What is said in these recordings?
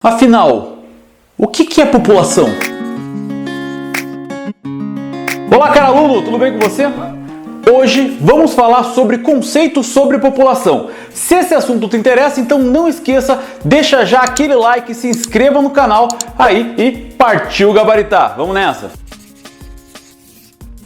Afinal, o que é população? Olá, caro aluno, tudo bem com você? Hoje vamos falar sobre conceitos sobre população. Se esse assunto te interessa, então não esqueça, deixa já aquele like, se inscreva no canal aí e partiu gabaritar. Vamos nessa!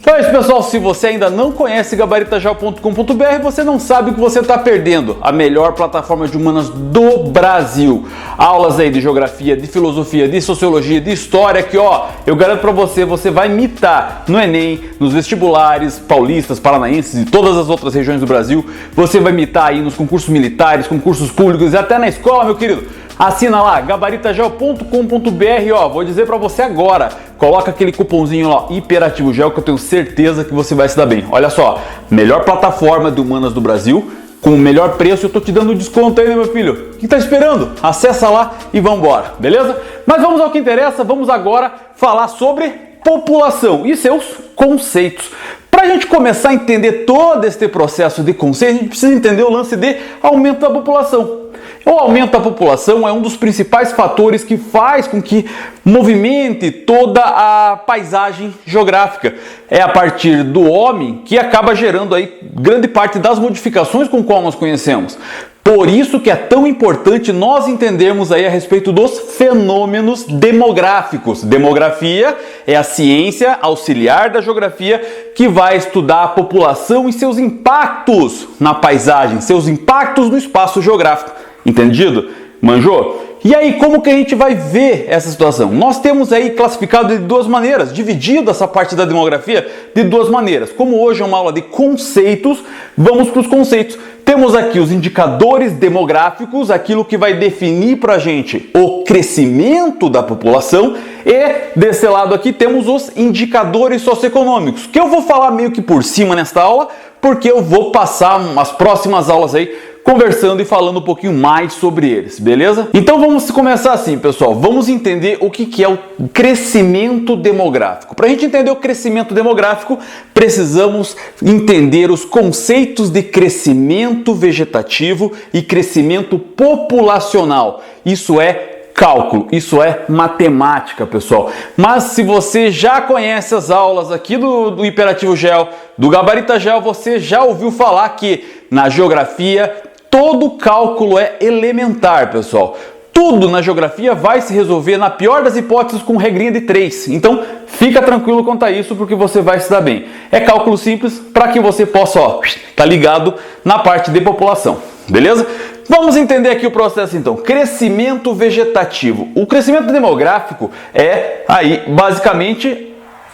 Então é isso, pessoal, se você ainda não conhece gabaritajal.com.br, você não sabe o que você está perdendo. A melhor plataforma de humanas do Brasil. Aulas aí de geografia, de filosofia, de sociologia, de história, que ó, eu garanto para você, você vai mitar no Enem, nos vestibulares paulistas, paranaenses e todas as outras regiões do Brasil. Você vai mitar aí nos concursos militares, concursos públicos e até na escola, meu querido. Assina lá, gabaritajal.com.br, ó, vou dizer pra você agora, coloca aquele cupomzinho lá, HIPERATIVOGEL, que eu tenho certeza que você vai se dar bem. Olha só, melhor plataforma de humanas do Brasil, com o melhor preço, eu tô te dando desconto aí, né, meu filho? O que tá esperando? Acessa lá e vambora, beleza? Mas vamos ao que interessa, vamos agora falar sobre população e seus conceitos. Para a gente começar a entender todo este processo de conceito, a gente precisa entender o lance de aumento da população. O aumento da população é um dos principais fatores que faz com que movimente toda a paisagem geográfica. É a partir do homem que acaba gerando aí grande parte das modificações com qual nós conhecemos. Por isso que é tão importante nós entendermos aí a respeito dos fenômenos demográficos. Demografia é a ciência auxiliar da geografia que vai estudar a população e seus impactos na paisagem, seus impactos no espaço geográfico. Entendido? Manjou? E aí, como que a gente vai ver essa situação? Nós temos aí classificado de duas maneiras, dividido essa parte da demografia de duas maneiras. Como hoje é uma aula de conceitos, vamos para os conceitos. Temos aqui os indicadores demográficos, aquilo que vai definir para a gente o crescimento da população, e desse lado aqui temos os indicadores socioeconômicos, que eu vou falar meio que por cima nesta aula, porque eu vou passar as próximas aulas aí conversando e falando um pouquinho mais sobre eles, beleza? Então vamos começar assim, pessoal. Vamos entender o que é o crescimento demográfico. Para a gente entender o crescimento demográfico, precisamos entender os conceitos de crescimento vegetativo e crescimento populacional. Isso é cálculo, isso é matemática, pessoal. Mas se você já conhece as aulas aqui do Hiperativo Gel, do Gabarita Gel, você já ouviu falar que na geografia todo cálculo é elementar, pessoal. Tudo na geografia vai se resolver, na pior das hipóteses, com regrinha de 3. Então, fica tranquilo quanto a isso, porque você vai se dar bem. É cálculo simples para que você possa, ó, tá ligado na parte de população, beleza? Vamos entender aqui o processo então. Crescimento vegetativo. O crescimento demográfico é aí, basicamente,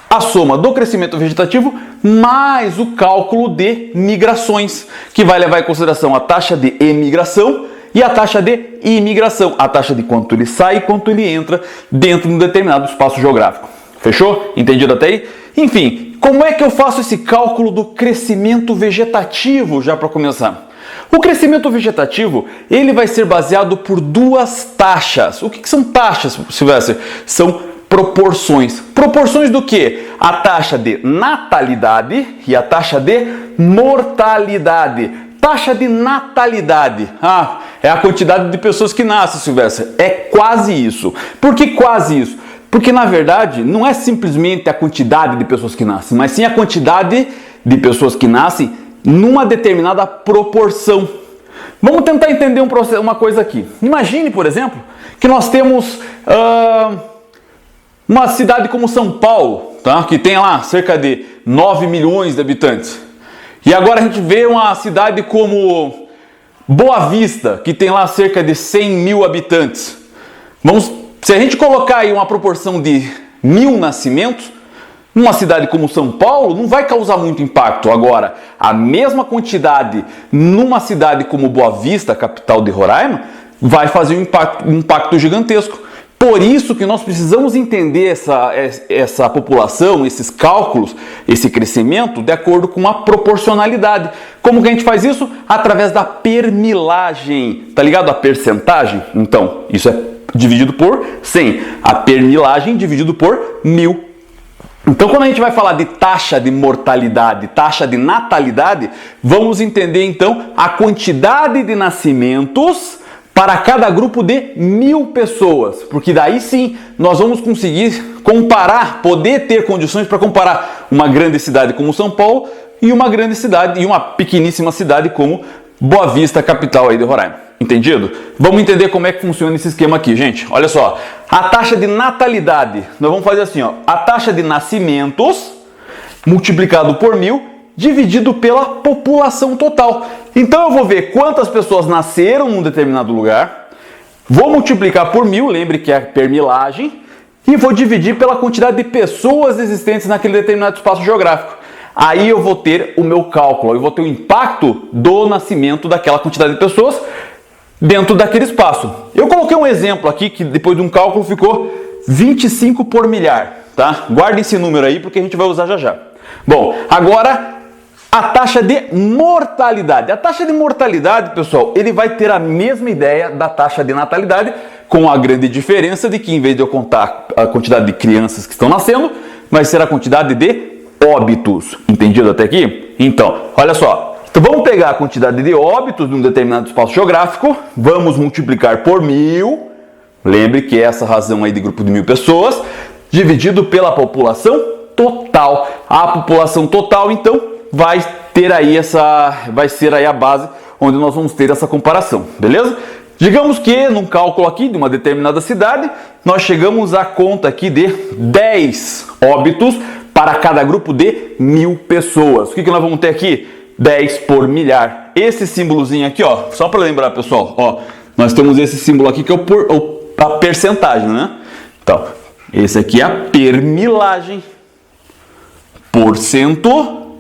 a soma do crescimento vegetativo mais o cálculo de migrações, que vai levar em consideração a taxa de emigração e a taxa de imigração, a taxa de quanto ele sai e quanto ele entra dentro de um determinado espaço geográfico. Fechou? Entendido até aí? Enfim, como é que eu faço esse cálculo do crescimento vegetativo, já para começar? O crescimento vegetativo, ele vai ser baseado por duas taxas. O que são taxas, Silvestre? São proporções. Proporções do que? A taxa de natalidade e a taxa de mortalidade. Taxa de natalidade. É a quantidade de pessoas que nascem, Silvestre. É quase isso. Por que quase isso? Porque, na verdade, não é simplesmente a quantidade de pessoas que nascem, mas sim a quantidade de pessoas que nascem numa determinada proporção. Vamos tentar entender uma coisa aqui. Imagine, por exemplo, que nós temos uma cidade como São Paulo, tá? Que tem lá cerca de 9 milhões de habitantes. E agora a gente vê uma cidade como Boa Vista, que tem lá cerca de 100 mil habitantes. Se a gente colocar aí uma proporção de 1000 nascimentos, numa cidade como São Paulo, não vai causar muito impacto. Agora, a mesma quantidade numa cidade como Boa Vista, capital de Roraima, vai fazer um impacto gigantesco. Por isso que nós precisamos entender essa população, esses cálculos, esse crescimento, de acordo com uma proporcionalidade. Como que a gente faz isso? Através da permilagem. Tá ligado? A percentagem? Então, isso é dividido por 100. A permilagem dividido por 1000. Então, quando a gente vai falar de taxa de mortalidade, taxa de natalidade, vamos entender então a quantidade de nascimentos para cada grupo de 1000 pessoas, porque daí sim nós vamos conseguir comparar, poder ter condições para comparar uma grande cidade como São Paulo e uma grande cidade e uma pequeníssima cidade como Boa Vista, capital aí de Roraima. Entendido? Vamos entender como é que funciona esse esquema aqui, gente. Olha só, a taxa de natalidade, nós vamos fazer assim, ó, a taxa de nascimentos multiplicado por 1000 dividido pela população total. Então eu vou ver quantas pessoas nasceram num determinado lugar, vou multiplicar por 1000, lembre que é a permilagem, e vou dividir pela quantidade de pessoas existentes naquele determinado espaço geográfico. Aí eu vou ter o meu cálculo, eu vou ter o impacto do nascimento daquela quantidade de pessoas dentro daquele espaço. Eu coloquei um exemplo aqui que depois de um cálculo ficou 25 por milhar, tá? Guarde esse número aí porque a gente vai usar já já. Bom, agora a taxa de mortalidade. A taxa de mortalidade, pessoal, ele vai ter a mesma ideia da taxa de natalidade, com a grande diferença de que em vez de eu contar a quantidade de crianças que estão nascendo, vai ser a quantidade de óbitos. Entendido até aqui? Então, olha só. Então vamos pegar a quantidade de óbitos de um determinado espaço geográfico, vamos multiplicar por 1000, lembre que é essa razão aí de grupo de 1000 pessoas, dividido pela população total. A população total, então, vai ser aí a base onde nós vamos ter essa comparação, beleza? Digamos que num cálculo aqui de uma determinada cidade, nós chegamos à conta aqui de 10 óbitos para cada grupo de 1000 pessoas. O que nós vamos ter aqui? 10 por milhar. Esse símbolozinho aqui, ó, só para lembrar, pessoal, ó, nós temos esse símbolo aqui que é a percentagem, né? Então, esse aqui é a permilagem, porcento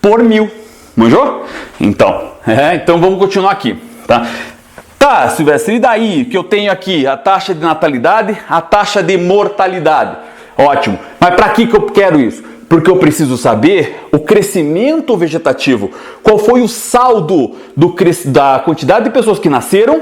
por 1000. Manjou? Então, então vamos continuar aqui, tá? Tá, Silvestre, e daí que eu tenho aqui a taxa de natalidade, a taxa de mortalidade? Ótimo. Mas para que eu quero isso? Porque eu preciso saber o crescimento vegetativo. Qual foi o saldo da quantidade de pessoas que nasceram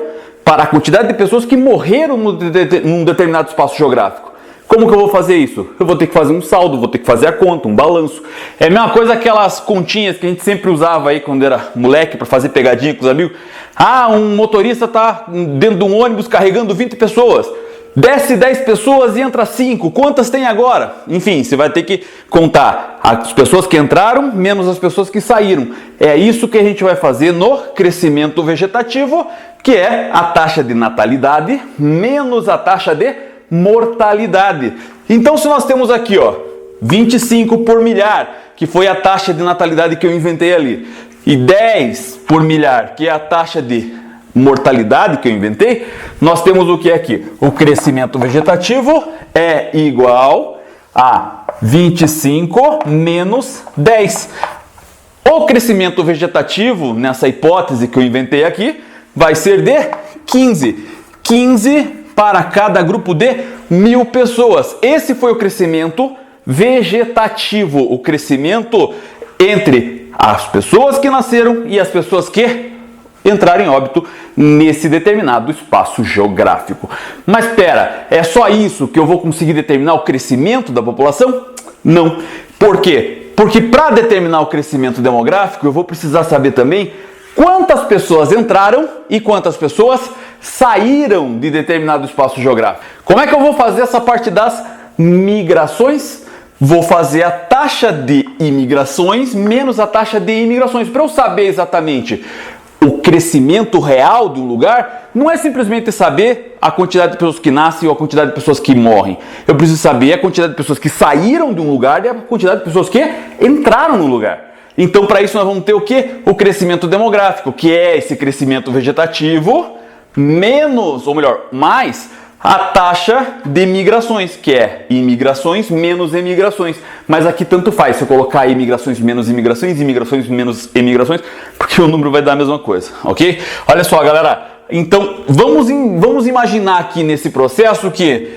para a quantidade de pessoas que morreram num determinado espaço geográfico. Como que eu vou fazer isso? Eu vou ter que fazer um saldo, vou ter que fazer a conta, um balanço. É a mesma coisa aquelas continhas que a gente sempre usava aí quando era moleque para fazer pegadinha com os amigos. Ah, um motorista está dentro de um ônibus carregando 20 pessoas. Desce 10 pessoas e entra 5. Quantas tem agora? Enfim, você vai ter que contar as pessoas que entraram menos as pessoas que saíram. É isso que a gente vai fazer no crescimento vegetativo, que é a taxa de natalidade menos a taxa de mortalidade. Então, se nós temos aqui, ó, 25 por milhar, que foi a taxa de natalidade que eu inventei ali, e 10 por milhar, que é a taxa de mortalidade que eu inventei, nós temos o que aqui? O crescimento vegetativo é igual a 25 menos 10. O crescimento vegetativo, nessa hipótese que eu inventei aqui, vai ser de 15. 15 para cada grupo de 1000 pessoas. Esse foi o crescimento vegetativo, o crescimento entre as pessoas que nasceram e as pessoas que entraram em óbito nesse determinado espaço geográfico. Mas espera, é só isso que eu vou conseguir determinar o crescimento da população? Não. Por quê? Porque para determinar o crescimento demográfico, eu vou precisar saber também quantas pessoas entraram e quantas pessoas saíram de determinado espaço geográfico. Como é que eu vou fazer essa parte das migrações? Vou fazer a taxa de imigrações menos a taxa de imigrações. Para eu saber exatamente o crescimento real de um lugar, não é simplesmente saber a quantidade de pessoas que nascem ou a quantidade de pessoas que morrem. Eu preciso saber a quantidade de pessoas que saíram de um lugar e a quantidade de pessoas que entraram no lugar. Então, para isso, nós vamos ter o quê? O crescimento demográfico, que é esse crescimento vegetativo, menos, ou melhor, mais a taxa de migrações, que é imigrações menos emigrações. Mas aqui tanto faz se eu colocar imigrações menos imigrações, imigrações menos emigrações, porque o número vai dar a mesma coisa, ok? Olha só, galera, então vamos imaginar aqui nesse processo que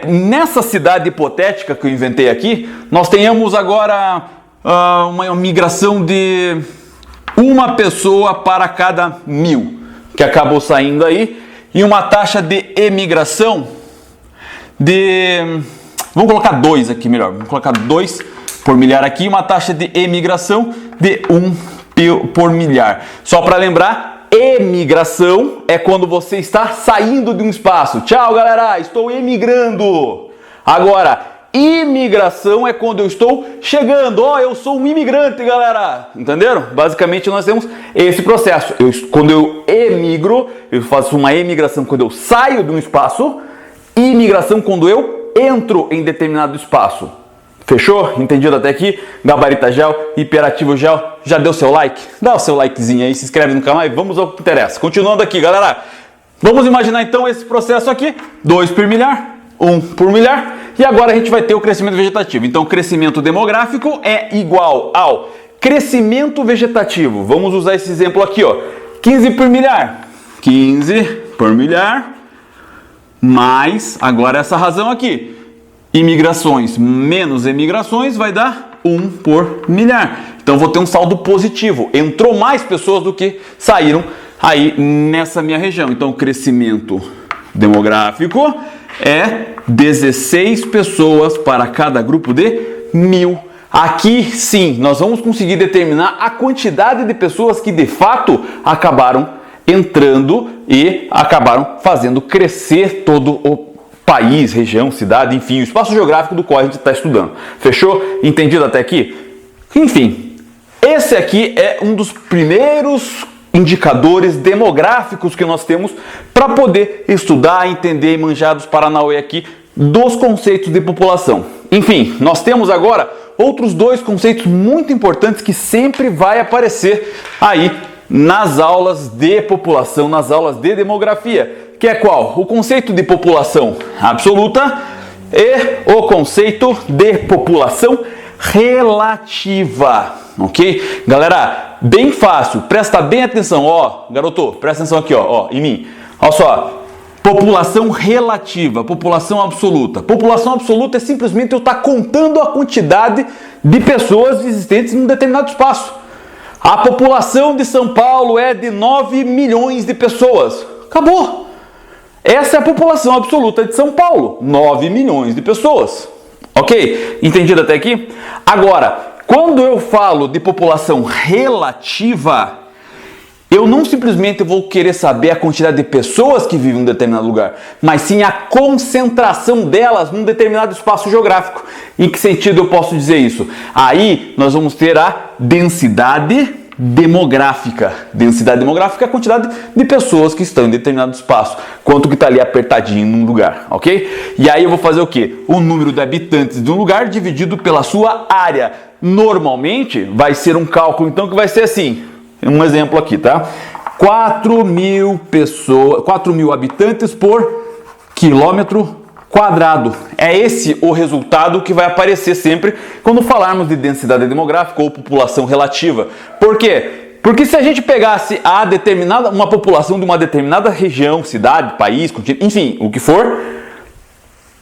nessa cidade hipotética que eu inventei aqui, nós tenhamos agora uma migração de uma pessoa para cada 1000, que acabou saindo aí, e uma taxa de emigração de... Vamos colocar 2 aqui melhor. Vamos colocar 2 por milhar aqui, uma taxa de emigração de 1 por milhar. Só para lembrar, emigração é quando você está saindo de um espaço. Tchau, galera, estou emigrando. Agora, imigração é quando eu estou chegando. Ó, eu sou um imigrante, galera. Entenderam? Basicamente, nós temos esse processo. Quando eu emigro, eu faço uma emigração quando eu saio de um espaço. E imigração quando eu entro em determinado espaço. Fechou? Entendido até aqui? Gabarita Gel, Hiperativo Gel. Já deu seu like? Dá o seu likezinho aí, se inscreve no canal e vamos ao que interessa. Continuando aqui, galera. Vamos imaginar então esse processo aqui. 2 por milhar, 1 por milhar. E agora a gente vai ter o crescimento vegetativo. Então, o crescimento demográfico é igual ao crescimento vegetativo. Vamos usar esse exemplo aqui, ó. 15 por milhar. 15 por milhar. Mais, agora essa razão aqui. Imigrações menos emigrações vai dar 1 por milhar. Então vou ter um saldo positivo. Entrou mais pessoas do que saíram aí nessa minha região. Então o crescimento demográfico é 16 pessoas para cada grupo de 1000. Aqui sim, nós vamos conseguir determinar a quantidade de pessoas que de fato acabaram entrando e acabaram fazendo crescer todo o país, região, cidade, enfim, o espaço geográfico do qual a gente está estudando. Fechou? Entendido até aqui? Enfim, esse aqui é um dos primeiros indicadores demográficos que nós temos para poder estudar, entender e manjar dos Paranauê aqui dos conceitos de população. Enfim, nós temos agora outros 2 conceitos muito importantes que sempre vai aparecer aí nas aulas de população, nas aulas de demografia. Que é qual? O conceito de população absoluta e o conceito de população relativa, ok? Galera, bem fácil, presta bem atenção, ó, garoto, presta atenção aqui, ó, em mim. Olha só, população relativa, população absoluta. População absoluta é simplesmente eu estar contando a quantidade de pessoas existentes em um determinado espaço. A população de São Paulo é de 9 milhões de pessoas. Acabou. Essa é a população absoluta de São Paulo, 9 milhões de pessoas. Ok? Entendido até aqui? Agora, quando eu falo de população relativa, eu não simplesmente vou querer saber a quantidade de pessoas que vivem em um determinado lugar, mas sim a concentração delas num determinado espaço geográfico. Em que sentido eu posso dizer isso? Aí nós vamos ter a densidade demográfica. Densidade demográfica é a quantidade de pessoas que estão em determinado espaço. Quanto que está ali apertadinho num lugar, ok? E aí eu vou fazer o quê? O número de habitantes de um lugar dividido pela sua área. Normalmente vai ser um cálculo, então, que vai ser assim. Um exemplo aqui, tá? 4.000 pessoas, 4.000 habitantes por quilômetro quadrado. É esse o resultado que vai aparecer sempre quando falarmos de densidade demográfica ou população relativa. Por quê? Porque se a gente pegasse uma população de uma determinada região, cidade, país, continente, enfim, o que for,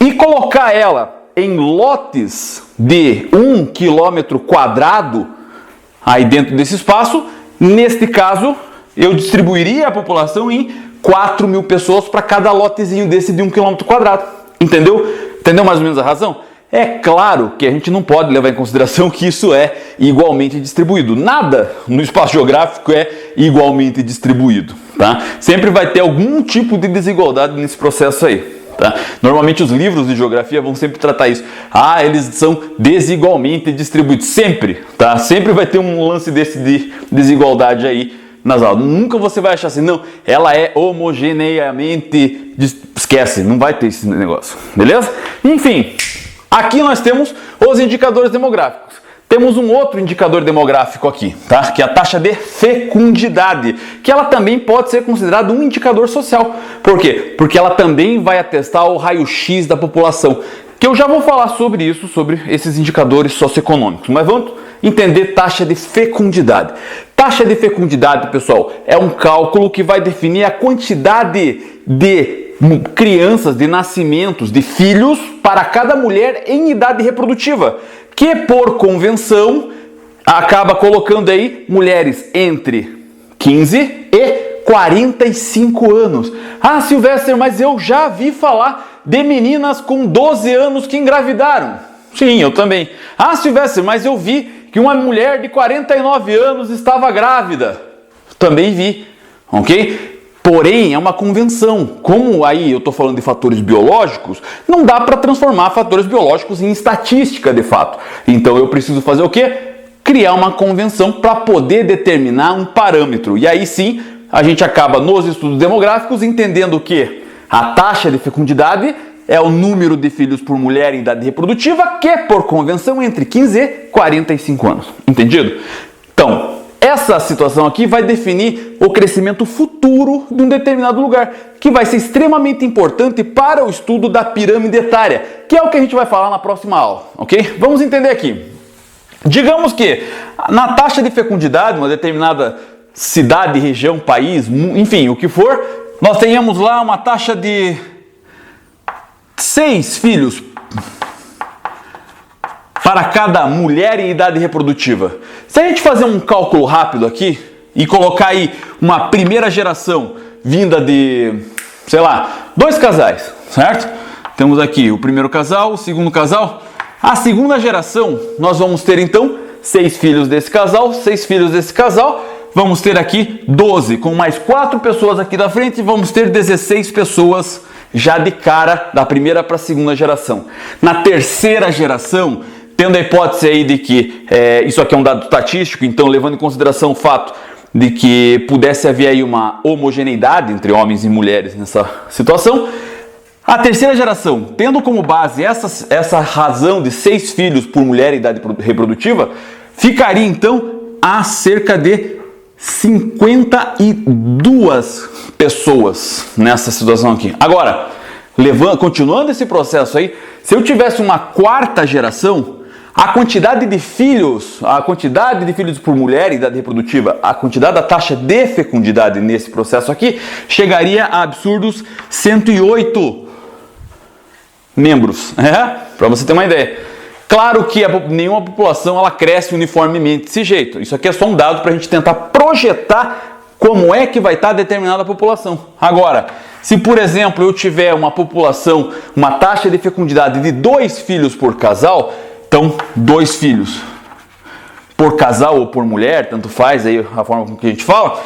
e colocar ela em lotes de 1 quilômetro quadrado, aí dentro desse espaço, neste caso, eu distribuiria a população em 4.000 pessoas para cada lotezinho desse de 1 quilômetro quadrado. Entendeu? Entendeu mais ou menos a razão? É claro que a gente não pode levar em consideração que isso é igualmente distribuído. Nada no espaço geográfico é igualmente distribuído, tá? Sempre vai ter algum tipo de desigualdade nesse processo aí, tá? Normalmente os livros de geografia vão sempre tratar isso. Ah, eles são desigualmente distribuídos. Sempre, tá? Sempre vai ter um lance desse de desigualdade aí nas aulas. Nunca você vai achar assim, não, ela é homogeneamente... Esquece, não vai ter esse negócio, beleza? Enfim, aqui nós temos os indicadores demográficos. Temos um outro indicador demográfico aqui, tá? Que é a taxa de fecundidade, que ela também pode ser considerada um indicador social. Por quê? Porque ela também vai atestar o raio-x da população, que eu já vou falar sobre isso, sobre esses indicadores socioeconômicos. Mas vamos entender taxa de fecundidade. Taxa de fecundidade, pessoal, é um cálculo que vai definir a quantidade de crianças, de nascimentos, de filhos para cada mulher em idade reprodutiva, que por convenção acaba colocando aí mulheres entre 15 e 45 anos. Ah, Silvestre, mas eu já vi falar de meninas com 12 anos que engravidaram. Sim, eu também. Ah, Silvestre, mas eu vi que uma mulher de 49 anos estava grávida. Também vi. ok? Porém, é uma convenção. Como aí eu estou falando de fatores biológicos, não dá para transformar fatores biológicos em estatística de fato. Então eu preciso fazer o quê? Criar uma convenção para poder determinar um parâmetro. E aí sim, a gente acaba nos estudos demográficos entendendo que a taxa de fecundidade é o número de filhos por mulher em idade reprodutiva, que por convenção entre 15 e 45 anos. Entendido? Então, essa situação aqui vai definir o crescimento futuro de um determinado lugar, que vai ser extremamente importante para o estudo da pirâmide etária, que é o que a gente vai falar na próxima aula, ok? Vamos entender aqui. Digamos que na taxa de fecundidade, uma determinada cidade, região, país, enfim, o que for, nós tenhamos lá uma taxa de 6 filhos para cada mulher em idade reprodutiva. Se a gente fazer um cálculo rápido aqui e colocar aí uma primeira geração vinda de, sei lá, 2 casais, certo? Temos aqui o primeiro casal, o segundo casal. A segunda geração, nós vamos ter então 6 filhos desse casal, 6 filhos desse casal. Vamos ter aqui 12, com mais 4 pessoas aqui da frente, vamos ter 16 pessoas já de cara da primeira para a segunda geração. Na terceira geração, tendo a hipótese aí de que isso aqui é um dado estatístico, então levando em consideração o fato de que pudesse haver aí uma homogeneidade entre homens e mulheres nessa situação, a terceira geração, tendo como base essa razão de 6 filhos por mulher em idade reprodutiva, ficaria então a cerca de 52 pessoas nessa situação aqui. Agora, continuando esse processo aí, se eu tivesse uma quarta geração, a quantidade de filhos por mulher em idade reprodutiva, a quantidade da taxa de fecundidade nesse processo aqui, chegaria a absurdos 108 membros, para você ter uma ideia. Claro que nenhuma população ela cresce uniformemente desse jeito. Isso aqui é só um dado para a gente tentar projetar como é que vai estar determinada a população. Agora, se por exemplo eu tiver uma população, uma taxa de fecundidade de 2 filhos por casal, então 2 filhos por casal ou por mulher, tanto faz aí a forma com que a gente fala,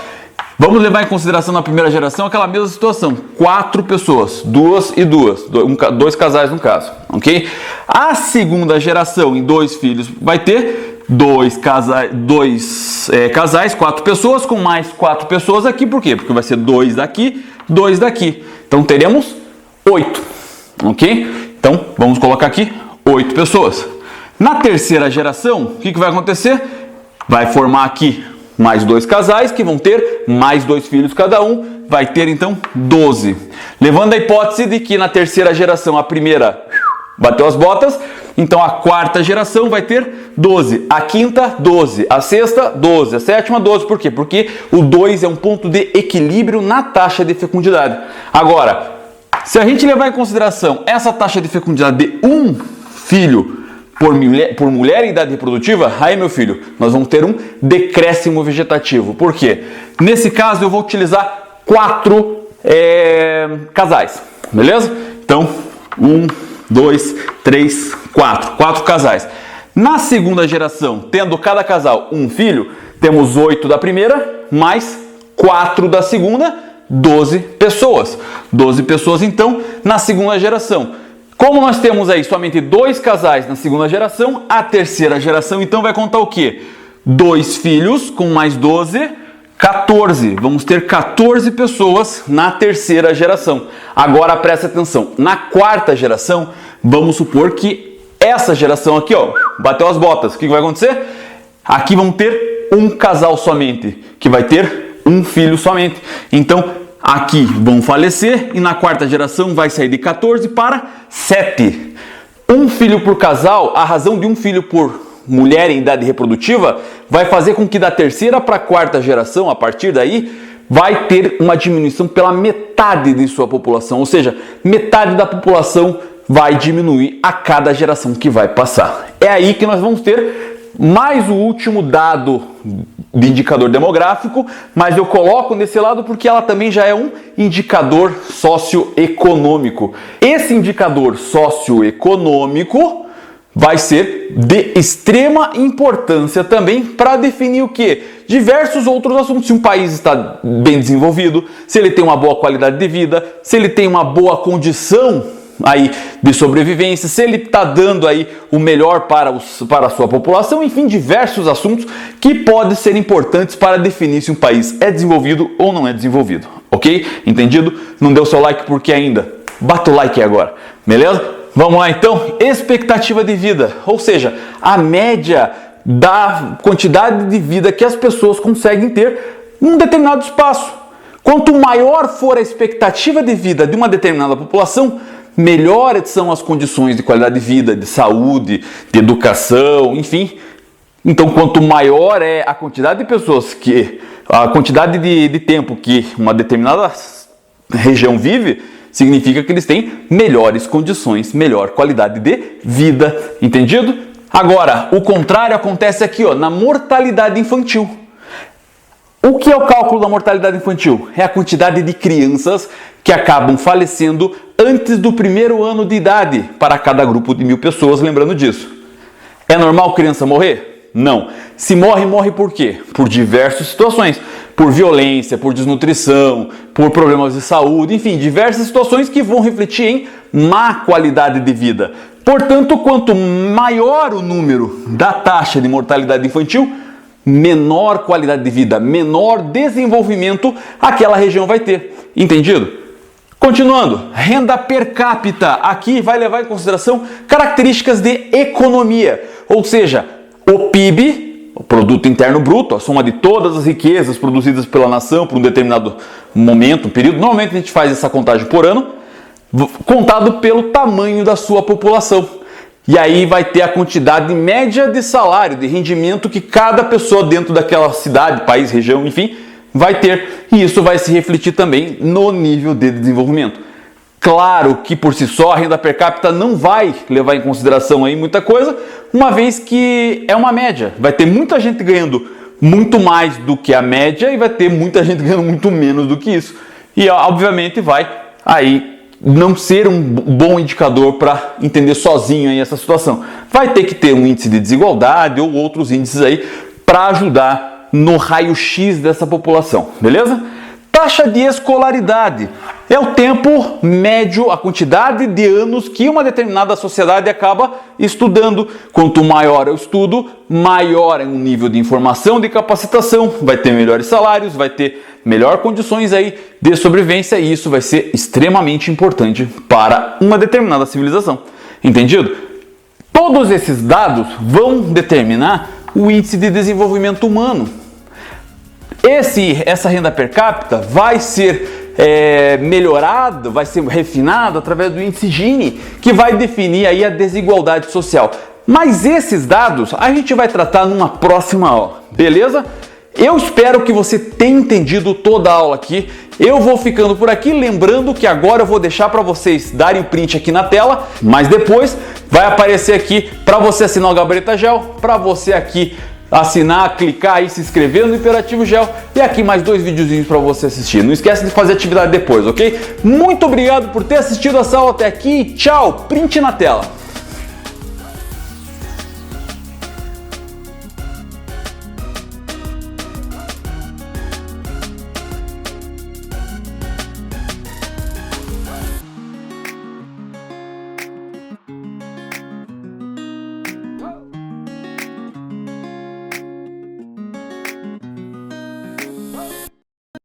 vamos levar em consideração na primeira geração aquela mesma situação, 4 pessoas, 2 e 2, 2 casais no caso, ok? A segunda geração em 2 filhos vai ter 2 casais, 4 pessoas com mais 4 pessoas aqui, por quê? Porque vai ser 2 daqui, 2 daqui, então teremos 8, ok? Então vamos colocar aqui 8 pessoas. Na terceira geração, o que vai acontecer? Vai formar aqui mais 2 casais que vão ter mais 2 filhos cada um, vai ter então 12. Levando a hipótese de que na terceira geração a primeira bateu as botas, então a quarta geração vai ter 12, a quinta 12, a sexta 12, a sétima 12. Por quê? Porque o 2 é um ponto de equilíbrio na taxa de fecundidade. Agora, se a gente levar em consideração essa taxa de fecundidade de 1 filho por mulher em idade reprodutiva, aí meu filho, nós vamos ter um decréscimo vegetativo. Por quê? Nesse caso eu vou utilizar 4 casais, beleza? Então, 1, 2, 3, 4 casais. Na segunda geração, tendo cada casal 1 filho, temos 8 da primeira, mais 4 da segunda, 12 pessoas. 12 pessoas então na segunda geração. Como nós temos aí somente 2 casais na segunda geração, a terceira geração então vai contar o quê? 2 filhos com mais 12, 14. Vamos ter 14 pessoas na terceira geração. Agora presta atenção, na quarta geração, vamos supor que essa geração aqui, ó, bateu as botas. O que vai acontecer? Aqui vamos ter um casal somente, que vai ter 1 filho somente. Então, aqui vão falecer e na quarta geração vai sair de 14 para 7. 1 filho por casal, a razão de 1 filho por mulher em idade reprodutiva vai fazer com que da terceira para a quarta geração, a partir daí, vai ter uma diminuição pela metade de sua população. Ou seja, metade da população vai diminuir a cada geração que vai passar. É aí que nós vamos ter mais o último dado de indicador demográfico, mas eu coloco nesse lado porque ela também já é um indicador socioeconômico. Esse indicador socioeconômico vai ser de extrema importância também para definir o quê? diversos outros assuntos. Se um país está bem desenvolvido, se ele tem uma boa qualidade de vida, se ele tem uma boa condição aí de sobrevivência, se ele está dando aí o melhor para a sua população, enfim, diversos assuntos que podem ser importantes para definir se um país é desenvolvido ou não é desenvolvido, ok? Entendido? Não deu seu like porque ainda? Bata o like aí agora, beleza? Vamos lá então, expectativa de vida, ou seja, a média da quantidade de vida que as pessoas conseguem ter num determinado espaço. Quanto maior for a expectativa de vida de uma determinada população, melhores são as condições de qualidade de vida, de saúde, de educação, enfim. Então, quanto maior é a quantidade de pessoas a quantidade de tempo que uma determinada região vive, significa que eles têm melhores condições, melhor qualidade de vida, entendido? Agora, o contrário acontece aqui, ó, na mortalidade infantil. O que é o cálculo da mortalidade infantil? É a quantidade de crianças que acabam falecendo antes do primeiro ano de idade para cada grupo de 1000 pessoas, lembrando disso. É normal criança morrer? Não. Se morre, morre por quê? Por diversas situações. Por violência, por desnutrição, por problemas de saúde, enfim, diversas situações que vão refletir em má qualidade de vida. Portanto, quanto maior o número da taxa de mortalidade infantil, menor qualidade de vida, menor desenvolvimento aquela região vai ter. Entendido? Continuando, renda per capita. Aqui vai levar em consideração características de economia, ou seja, o PIB, o Produto Interno Bruto, a soma de todas as riquezas produzidas pela nação por um determinado momento, um período. Normalmente a gente faz essa contagem por ano, contado pelo tamanho da sua população. E aí vai ter a quantidade média de salário, de rendimento que cada pessoa dentro daquela cidade, país, região, enfim, vai ter. E isso vai se refletir também no nível de desenvolvimento. Claro que por si só a renda per capita não vai levar em consideração aí muita coisa, uma vez que é uma média. Vai ter muita gente ganhando muito mais do que a média e vai ter muita gente ganhando muito menos do que isso. E obviamente vai aí não ser um bom indicador para entender sozinho aí essa situação. Vai ter que ter um índice de desigualdade ou outros índices aí para ajudar no raio-x dessa população, beleza? Taxa de escolaridade é o tempo médio, a quantidade de anos que uma determinada sociedade acaba estudando. Quanto maior é o estudo, maior é o nível de informação, de capacitação, vai ter melhores salários, vai ter melhores condições aí de sobrevivência e isso vai ser extremamente importante para uma determinada civilização. Entendido? Todos esses dados vão determinar o índice de desenvolvimento humano. Essa renda per capita vai ser melhorada, vai ser refinada através do índice Gini, que vai definir aí a desigualdade social. Mas esses dados a gente vai tratar numa próxima aula, beleza? Eu espero que você tenha entendido toda a aula aqui. Eu vou ficando por aqui, lembrando que agora eu vou deixar para vocês darem print aqui na tela, mas depois vai aparecer aqui para você assinar o Gabarita Gel, para você aqui assinar, clicar e se inscrever no Imperativo Gel e aqui mais 2 videozinhos para você assistir. Não esquece de fazer atividade depois, ok? Muito obrigado por ter assistido essa aula até aqui. Tchau, print na tela.